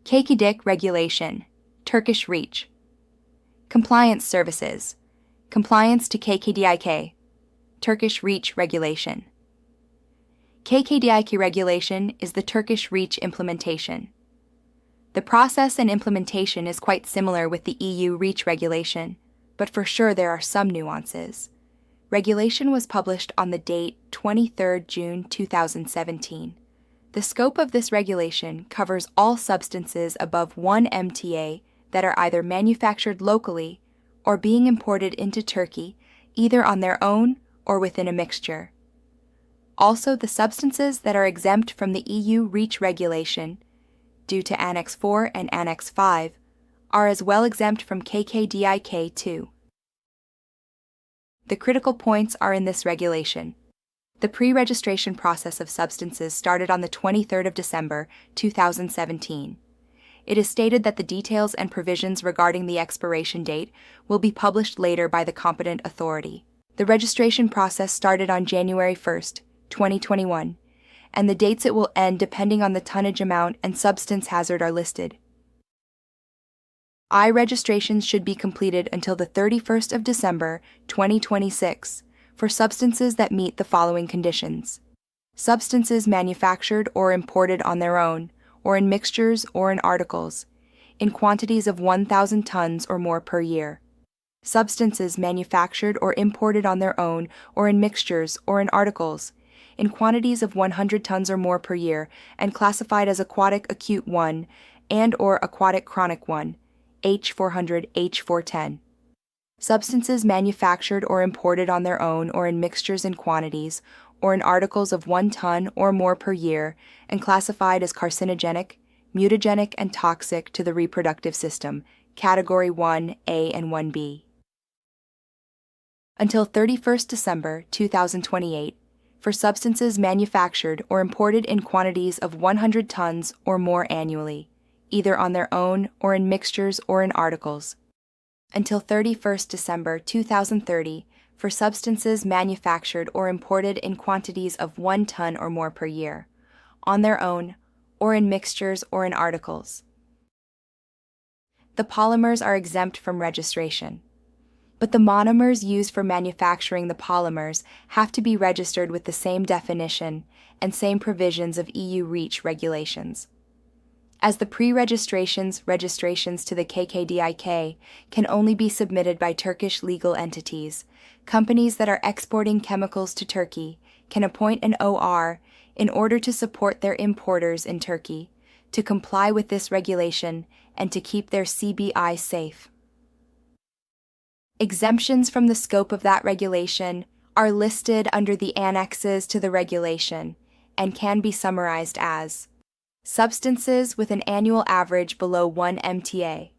KKDİK Regulation, Turkish REACH. Compliance Services, Compliance to KKDIK, Turkish REACH Regulation. KKDIK regulation is the Turkish REACH implementation. The process and implementation is quite similar with the EU REACH regulation, but for sure there are some nuances. Regulation was published on the date 23 June 2017. The scope of this regulation covers all substances above 1 MTA that are either manufactured locally or being imported into Turkey, either on their own or within a mixture. Also, the substances that are exempt from the EU REACH regulation, due to Annex IV and Annex V, are as well exempt from KKDIK too. The critical points are in this regulation. The pre-registration process of substances started on the 23rd of December 2017. It is stated that the details and provisions regarding the expiration date will be published later by the competent authority. The registration process started on January 1st, 2021, and the dates it will end depending on the tonnage amount and substance hazard are listed. I-registrations should be completed until the 31st of December 2026 for substances that meet the following conditions. Substances manufactured or imported on their own, or in mixtures or in articles, in quantities of 1,000 tons or more per year. Substances manufactured or imported on their own or in mixtures or in articles, in quantities of 100 tons or more per year and classified as aquatic acute 1 and or aquatic chronic 1, H400, H410. Substances manufactured or imported on their own or in mixtures in quantities or in articles of 1 ton or more per year and classified as carcinogenic, mutagenic, and toxic to the reproductive system, Category 1A and 1B. Until 31st December 2028, for substances manufactured or imported in quantities of 100 tons or more annually, either on their own or in mixtures or in articles. Until 31st December 2030, for substances manufactured or imported in quantities of 1 ton or more per year, on their own or in mixtures or in articles. The polymers are exempt from registration, but the monomers used for manufacturing the polymers have to be registered with the same definition and same provisions of EU REACH regulations. As the registrations to the KKDIK can only be submitted by Turkish legal entities, companies that are exporting chemicals to Turkey can appoint an OR in order to support their importers in Turkey, to comply with this regulation, and to keep their CBI safe. Exemptions from the scope of that regulation are listed under the annexes to the regulation and can be summarized as substances with an annual average below 1 MTA,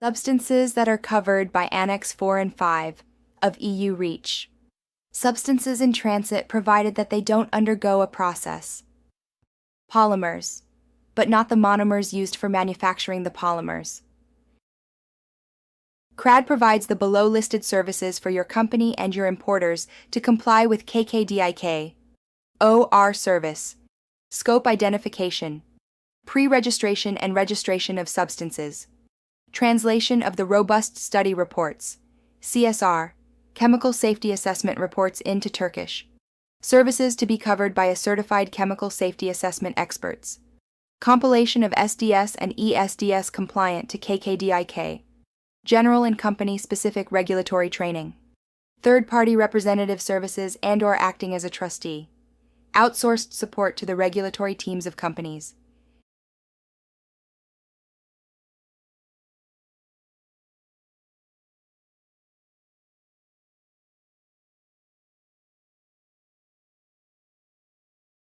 substances that are covered by Annex IV and V of EU REACH, substances in transit provided that they don't undergo a process, polymers, but not the monomers used for manufacturing the polymers. CRAD provides the below-listed services for your company and your importers to comply with KKDIK. OR service, scope identification, pre-registration and registration of substances, translation of the robust study reports, CSR, chemical safety assessment reports into Turkish, services to be covered by a certified chemical safety assessment experts, compilation of SDS and e-sds compliant to KKDIK, general and company-specific regulatory training, third-party representative services and/or acting as a trustee, outsourced support to the regulatory teams of companies.